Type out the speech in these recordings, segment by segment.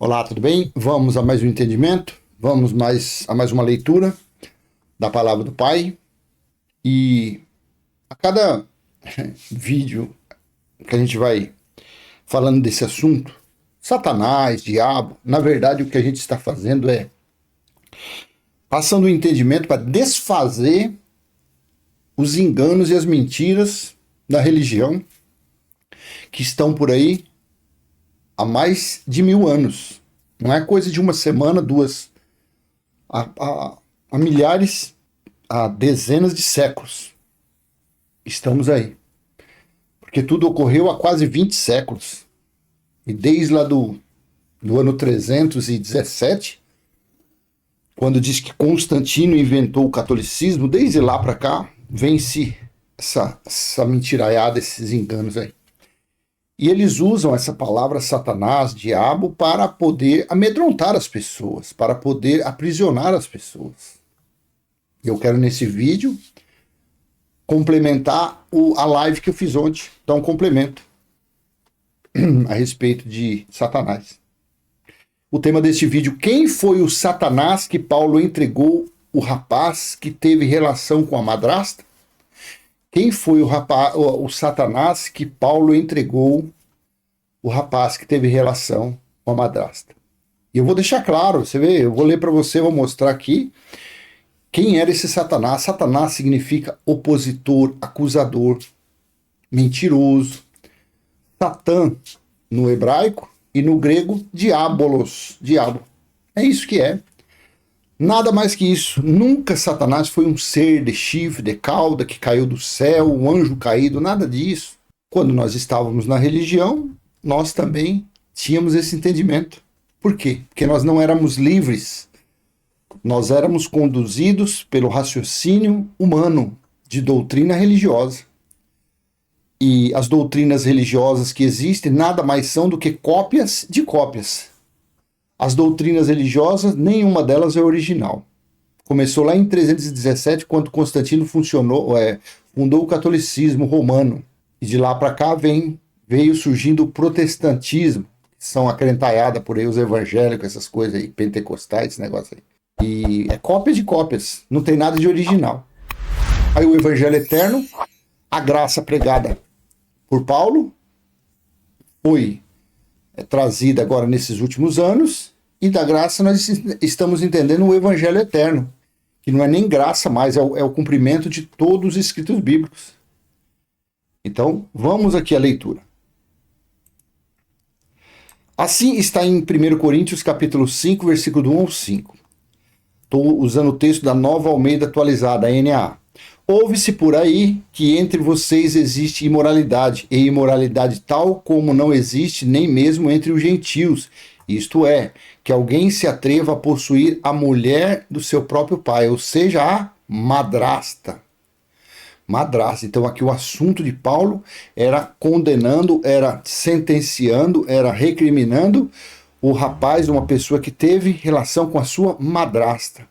Olá, tudo bem? Vamos a mais um entendimento, vamos a mais uma leitura da Palavra do Pai. E a cada vídeo que a gente vai falando desse assunto, Satanás, diabo, na verdade o que a gente está fazendo é passando o entendimento para desfazer os enganos e as mentiras da religião que estão por aí há mais de 1000 anos. Não é coisa de uma semana, duas. Há milhares, há dezenas de séculos. Estamos aí. Porque tudo ocorreu há quase 20 séculos. E desde lá do ano 317, quando diz que Constantino inventou o catolicismo, desde lá para cá, vem-se essa mentiraiada, esses enganos aí. E eles usam essa palavra Satanás, diabo, para poder amedrontar as pessoas, para poder aprisionar as pessoas. Eu quero, nesse vídeo, complementar a live que eu fiz ontem. Então, um complemento a respeito de Satanás. O tema deste vídeo: quem foi o Satanás que Paulo entregou o rapaz que teve relação com a madrasta? Quem foi o Satanás que Paulo entregou o rapaz que teve relação com a madrasta? E eu vou deixar claro, você vê, eu vou ler para você, vou mostrar aqui quem era esse Satanás. Satanás significa opositor, acusador, mentiroso. Satã no hebraico e no grego diabolos, diabo. É isso que é. Nada mais que isso. Nunca Satanás foi um ser de chifre, de cauda, que caiu do céu, um anjo caído, nada disso. Quando nós estávamos na religião, nós também tínhamos esse entendimento. Por quê? Porque nós não éramos livres. Nós éramos conduzidos pelo raciocínio humano de doutrina religiosa. E as doutrinas religiosas que existem nada mais são do que cópias de cópias. As doutrinas religiosas, nenhuma delas é original. Começou lá em 317, quando Constantino fundou o catolicismo romano. E de lá para cá veio surgindo o protestantismo, que são acrentaiadas por aí os evangélicos, essas coisas aí, pentecostais, esse negócio aí. E é cópia de cópias, não tem nada de original. Aí o evangelho eterno, a graça pregada por Paulo, foi trazida agora nesses últimos anos, e da graça nós estamos entendendo o evangelho eterno, que não é nem graça mais, é o cumprimento de todos os escritos bíblicos. Então, vamos aqui à leitura. Assim está em 1 Coríntios capítulo 5, versículo do 1 ao 5. Estou usando o texto da Nova Almeida Atualizada, a NAA. Ouve-se por aí que entre vocês existe imoralidade, e imoralidade tal como não existe nem mesmo entre os gentios. Isto é, que alguém se atreva a possuir a mulher do seu próprio pai, ou seja, a madrasta. Madrasta. Então aqui o assunto de Paulo era condenando, era sentenciando, era recriminando o rapaz, uma pessoa que teve relação com a sua madrasta.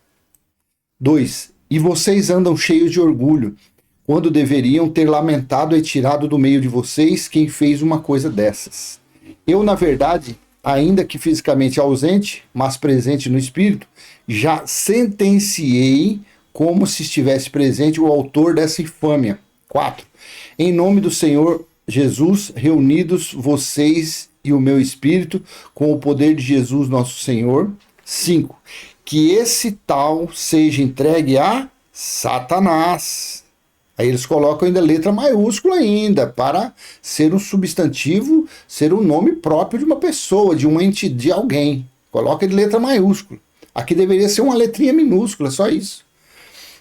2. E vocês andam cheios de orgulho, quando deveriam ter lamentado e tirado do meio de vocês quem fez uma coisa dessas. Eu, na verdade, ainda que fisicamente ausente, mas presente no espírito, já sentenciei como se estivesse presente o autor dessa infâmia. 4. Em nome do Senhor Jesus, reunidos vocês e o meu espírito, com o poder de Jesus nosso Senhor. 5. Que esse tal seja entregue a Satanás. Aí eles colocam ainda letra maiúscula ainda, para ser um substantivo, ser um nome próprio de uma pessoa, de um ente, de alguém. Coloca de letra maiúscula. Aqui deveria ser uma letrinha minúscula, só isso.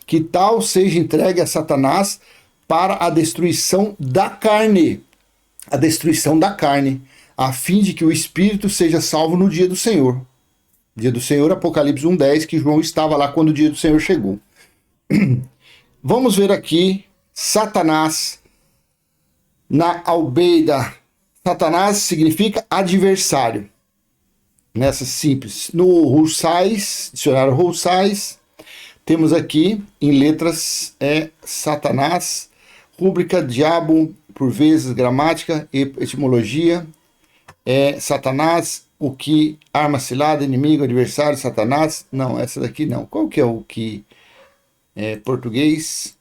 Que tal seja entregue a Satanás para a destruição da carne. A destruição da carne, a fim de que o espírito seja salvo no dia do Senhor. Dia do Senhor, Apocalipse 1:10, que João estava lá quando o dia do Senhor chegou. Vamos ver aqui Satanás na Almeida. Satanás significa adversário. Nessa simples. No Russais, dicionário Russais, temos aqui em letras Satanás, rúbrica, diabo, por vezes, gramática, etimologia, Satanás o que arma cilada, inimigo, adversário, Satanás. Não, essa daqui não. Qual que é o que é português?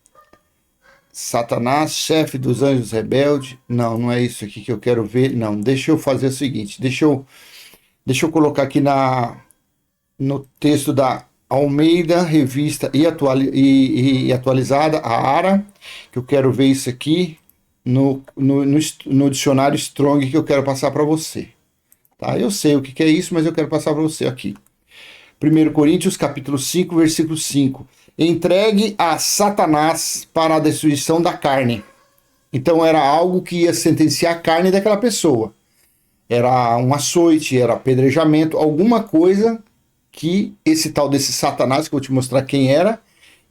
Satanás, chefe dos anjos rebeldes. Não, não é isso aqui que eu quero ver. Não, deixa eu fazer o seguinte. Deixa eu colocar aqui no texto da Almeida, revista e atualizada, a ARA, que eu quero ver isso aqui no dicionário Strong que eu quero passar para você. Tá? Eu sei o que é isso, mas eu quero passar para você aqui. 1 Coríntios, capítulo 5, versículo 5. Entregue a Satanás para a destruição da carne. Então era algo que ia sentenciar a carne daquela pessoa. Era um açoite, era apedrejamento, alguma coisa que esse tal desse Satanás, que eu vou te mostrar quem era,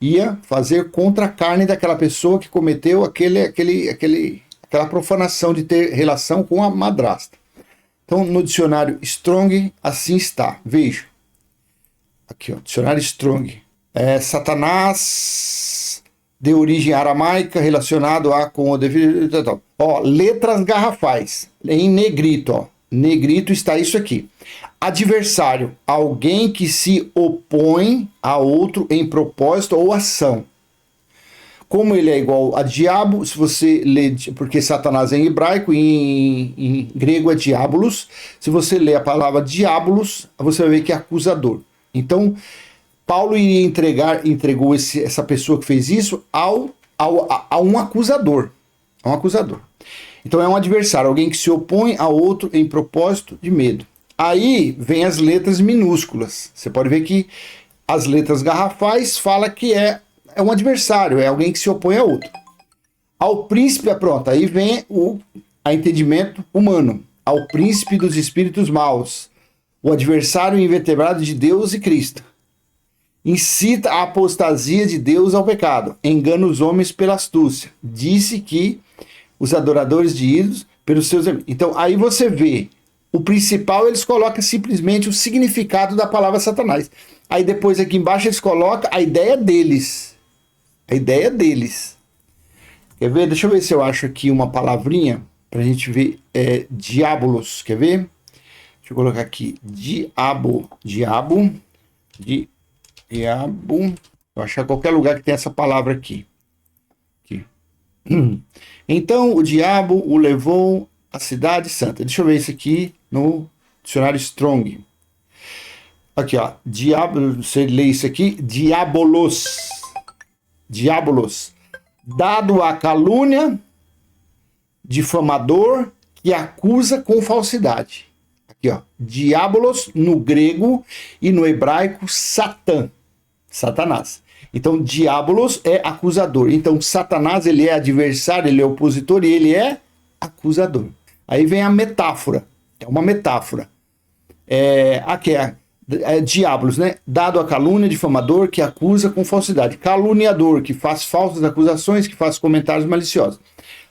ia fazer contra a carne daquela pessoa que cometeu aquela profanação de ter relação com a madrasta. Então, no dicionário Strong, assim está. Veja. Aqui, ó, dicionário Strong. Satanás, de origem aramaica, relacionado com o devido. Ó, letras garrafais, em negrito, ó. Negrito está isso aqui. Adversário, alguém que se opõe a outro em propósito ou ação. Como ele é igual a diabo, se você lê, porque Satanás é em hebraico, em grego é diabolos. Se você lê a palavra diabolos, você vai ver que é acusador. Então, Paulo entregou essa pessoa que fez isso a um acusador. A um acusador. Então é um adversário, alguém que se opõe a outro em propósito de medo. Aí vem as letras minúsculas. Você pode ver que as letras garrafais fala que é um adversário, é alguém que se opõe a outro. Ao príncipe, pronto, aí vem o entendimento humano. Ao príncipe dos espíritos maus, o adversário invertebrado de Deus e Cristo. Incita a apostasia de Deus ao pecado, engana os homens pela astúcia. Disse que os adoradores de ídolos pelos seus... Então, aí você vê, o principal eles colocam simplesmente o significado da palavra Satanás. Aí depois aqui embaixo eles colocam a ideia deles. A ideia deles. Quer ver? Deixa eu ver se eu acho aqui uma palavrinha pra gente ver. Diabolos, quer ver? Deixa eu colocar aqui. Diabo. Vou achar qualquer lugar que tem essa palavra aqui. Então o diabo o levou à cidade santa. Deixa eu ver isso aqui no dicionário Strong. Aqui, ó. Diabo, você lê isso aqui. Diabolos. Dado a calúnia, difamador, que acusa com falsidade. Aqui, ó. Diabolos no grego e no hebraico Satã. Satanás. Então, diabolos é acusador. Então, Satanás, ele é adversário, ele é opositor e ele é acusador. Aí vem a metáfora. É uma metáfora. Aqui diabolos, né? Dado a calúnia, difamador, que acusa com falsidade. Caluniador, que faz falsas acusações, que faz comentários maliciosos.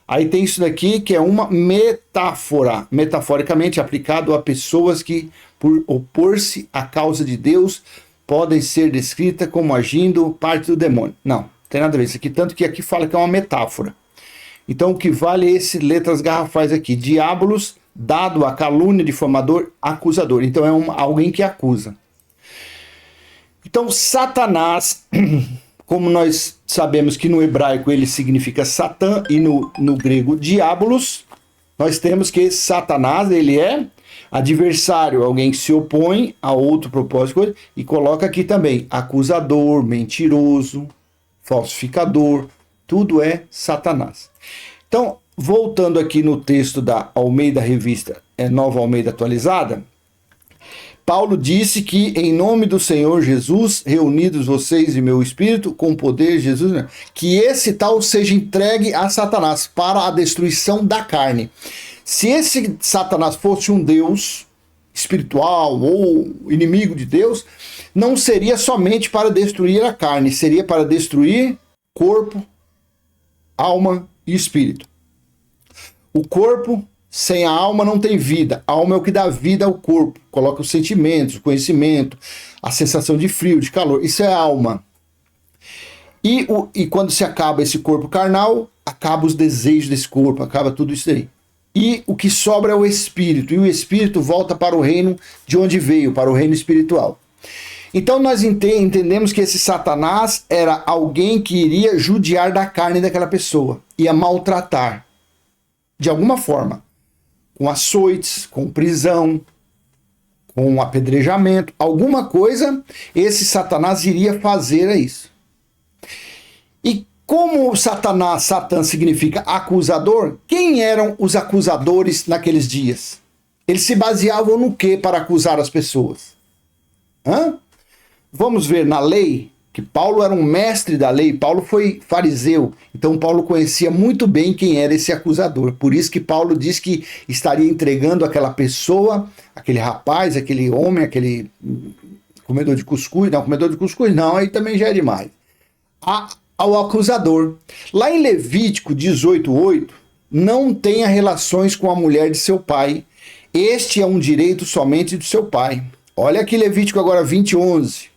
Aí tem isso daqui que é uma metáfora, metaforicamente aplicado a pessoas que, por opor-se à causa de Deus, podem ser descritas como agindo parte do demônio. Não tem nada a ver isso aqui, tanto que aqui fala que é uma metáfora. Então o que vale é esse letras garrafais aqui. Diabolos, dado a calúnia, difamador, acusador. Então é alguém que acusa. Então Satanás, como nós sabemos que no hebraico ele significa Satã e no grego diabolos, nós temos que Satanás, ele é adversário, alguém que se opõe a outro propósito, e coloca aqui também acusador, mentiroso, falsificador, tudo é Satanás. Então, voltando aqui no texto da Almeida Revista, Nova Almeida Atualizada, Paulo disse que em nome do Senhor Jesus, reunidos vocês e meu espírito, com o poder de Jesus, que esse tal seja entregue a Satanás para a destruição da carne. Se esse Satanás fosse um Deus espiritual ou inimigo de Deus, não seria somente para destruir a carne, seria para destruir corpo, alma e espírito. O corpo sem a alma não tem vida. A alma é o que dá vida ao corpo. Coloca os sentimentos, o conhecimento, a sensação de frio, de calor. Isso é a alma. E quando se acaba esse corpo carnal, acaba os desejos desse corpo, acaba tudo isso aí. e o que sobra é o espírito, e o espírito volta para o reino de onde veio, para o reino espiritual. Então nós entendemos que esse Satanás era alguém que iria judiar da carne daquela pessoa, ia maltratar, de alguma forma, com açoites, com prisão, com apedrejamento, alguma coisa esse Satanás iria fazer a isso. E como Satã significa acusador, quem eram os acusadores naqueles dias? Eles se baseavam no que para acusar as pessoas? Vamos ver na lei, que Paulo era um mestre da lei, Paulo foi fariseu, então Paulo conhecia muito bem quem era esse acusador. Por isso que Paulo diz que estaria entregando aquela pessoa, aquele rapaz, aquele homem, aquele comedor de cuscuz não, aí também já é demais. Ao acusador. Lá em Levítico 18:8, não tenha relações com a mulher de seu pai. Este é um direito somente do seu pai. Olha aqui Levítico agora 20:11.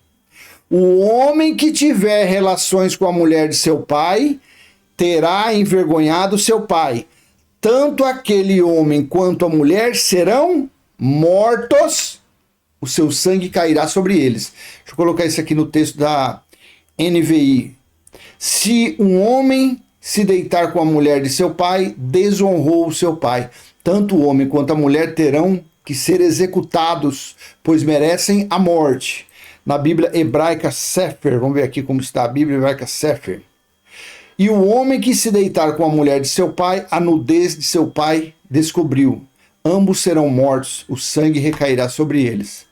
O homem que tiver relações com a mulher de seu pai terá envergonhado seu pai. Tanto aquele homem quanto a mulher serão mortos, o seu sangue cairá sobre eles. Deixa eu colocar isso aqui no texto da NVI. Se um homem se deitar com a mulher de seu pai, desonrou o seu pai. Tanto o homem quanto a mulher terão que ser executados, pois merecem a morte. Na Bíblia hebraica Sefer, vamos ver aqui como está a Bíblia hebraica Sefer. E o homem que se deitar com a mulher de seu pai, a nudez de seu pai descobriu. Ambos serão mortos, o sangue recairá sobre eles.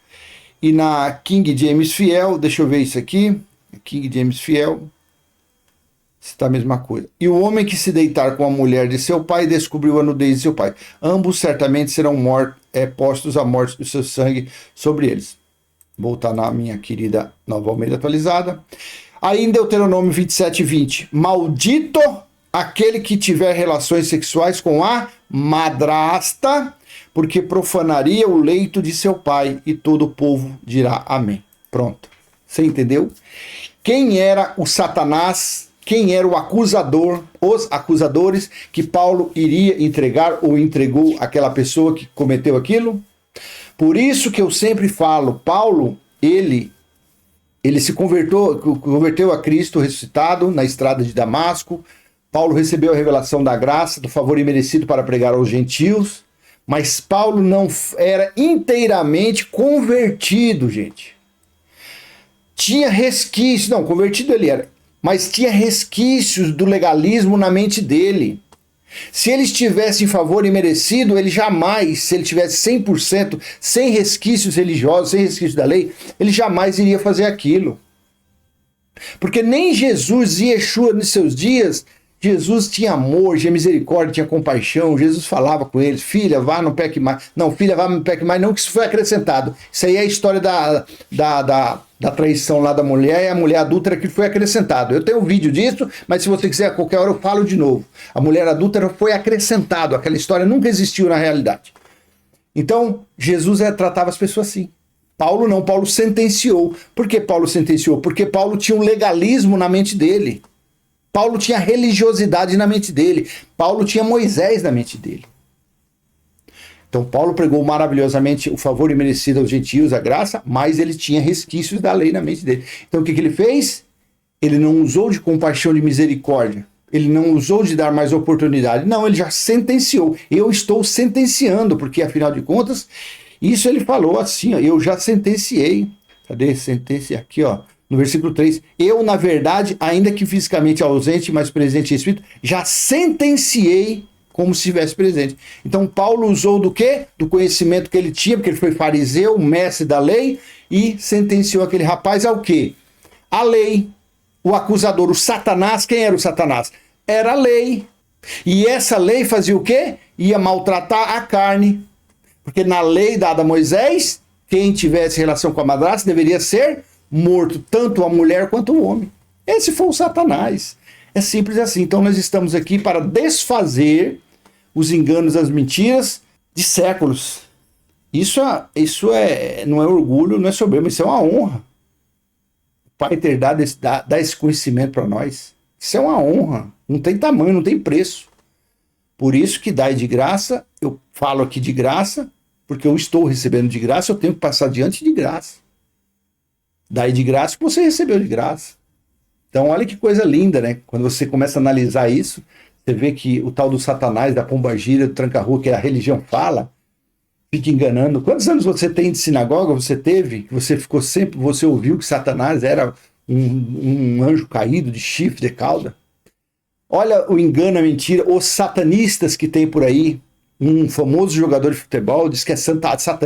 E na King James Fiel, deixa eu ver isso aqui, King James Fiel, está a mesma coisa. E o homem que se deitar com a mulher de seu pai descobriu a nudez de seu pai. Ambos certamente serão postos à morte do seu sangue sobre eles. Voltar na minha querida Nova Almeida atualizada. Aí em Deuteronômio 27:20. Maldito aquele que tiver relações sexuais com a madrasta, porque profanaria o leito de seu pai, e todo o povo dirá amém. Pronto. Você entendeu? Quem era o Satanás? Quem era o acusador? Os acusadores que Paulo iria entregar ou entregou àquela pessoa que cometeu aquilo? Por isso que eu sempre falo, Paulo, ele se converteu a Cristo ressuscitado na estrada de Damasco. Paulo recebeu a revelação da graça, do favor imerecido para pregar aos gentios. Mas Paulo não era inteiramente convertido, gente. Tinha resquícios, não, convertido ele era, mas tinha resquícios do legalismo na mente dele. Se ele estivesse em favor imerecido, ele jamais, se ele tivesse 100%, sem resquícios religiosos, sem resquícios da lei, ele jamais iria fazer aquilo. Porque nem Jesus e Yeshua, nos seus dias, Jesus tinha amor, tinha misericórdia, tinha compaixão. Jesus falava com eles: filha, vá, não peque mais. Não, filha, vá, não peque mais. Não, que isso foi acrescentado. Isso aí é a história da traição lá da mulher, e a mulher adúltera que foi acrescentado. Eu tenho um vídeo disso, mas se você quiser a qualquer hora eu falo de novo. A mulher adúltera foi acrescentado. Aquela história nunca existiu na realidade. Então, Jesus tratava as pessoas assim. Paulo não, Paulo sentenciou. Por que Paulo sentenciou? Porque Paulo tinha um legalismo na mente dele. Paulo tinha religiosidade na mente dele. Paulo tinha Moisés na mente dele. Então Paulo pregou maravilhosamente o favor imerecido aos gentios, a graça, mas ele tinha resquícios da lei na mente dele. Então o que ele fez? Ele não usou de compaixão, de misericórdia. Ele não usou de dar mais oportunidade. Não, ele já sentenciou. Eu estou sentenciando, porque afinal de contas, isso ele falou assim, ó, eu já sentenciei. Cadê a sentença? Aqui, ó. No versículo 3, eu, na verdade, ainda que fisicamente ausente, mas presente em espírito, já sentenciei como se estivesse presente. Então, Paulo usou do quê? Do conhecimento que ele tinha, porque ele foi fariseu, mestre da lei, e sentenciou aquele rapaz ao quê? A lei, o acusador, o Satanás. Quem era o Satanás? Era a lei. E essa lei fazia o quê? Ia maltratar a carne. Porque na lei dada a Moisés, quem tivesse relação com a madrasta deveria ser morto, tanto a mulher quanto o homem. Esse foi o Satanás. É simples assim. Então nós estamos aqui para desfazer os enganos, as mentiras de séculos. Isso não é orgulho, não é soberba, isso é uma honra. O Pai ter dado esse conhecimento para nós. Isso é uma honra. Não tem tamanho, não tem preço. Por isso que dai de graça, eu falo aqui de graça, porque eu estou recebendo de graça, eu tenho que passar diante de graça. Dai de graça que você recebeu de graça. Então, olha que coisa linda, né? Quando você começa a analisar isso, você vê que o tal do Satanás, da pombagira, do tranca-rua, que a religião fala, fica enganando. Quantos anos você tem de sinagoga? Você teve? Você ficou sempre, você ouviu que Satanás era um anjo caído de chifre, de cauda? Olha o engano, a mentira, os satanistas que tem por aí. Um famoso jogador de futebol diz que é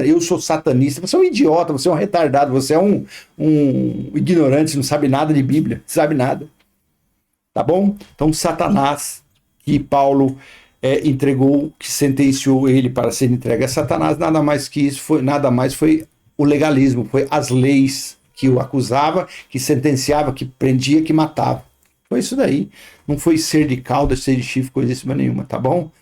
eu sou satanista. Você é um idiota, você é um retardado, você é um ignorante, não sabe nada de Bíblia, não sabe nada. Tá bom? Então, Satanás, que Paulo entregou, que sentenciou ele para ser entregue a Satanás, nada mais que isso, nada mais foi o legalismo, foi as leis que o acusava, que sentenciava, que prendia, que matava. Foi isso daí. Não foi ser de cauda, ser de chifre, coisa nenhuma, tá bom?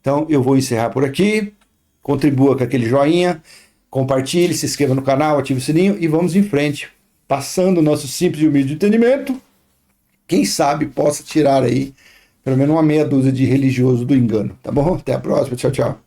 Então, eu vou encerrar por aqui. Contribua com aquele joinha, compartilhe, se inscreva no canal, ative o sininho e vamos em frente. Passando o nosso simples e humilde entendimento, quem sabe possa tirar aí pelo menos uma meia dúzia de religioso do engano, tá bom? Até a próxima, tchau, tchau.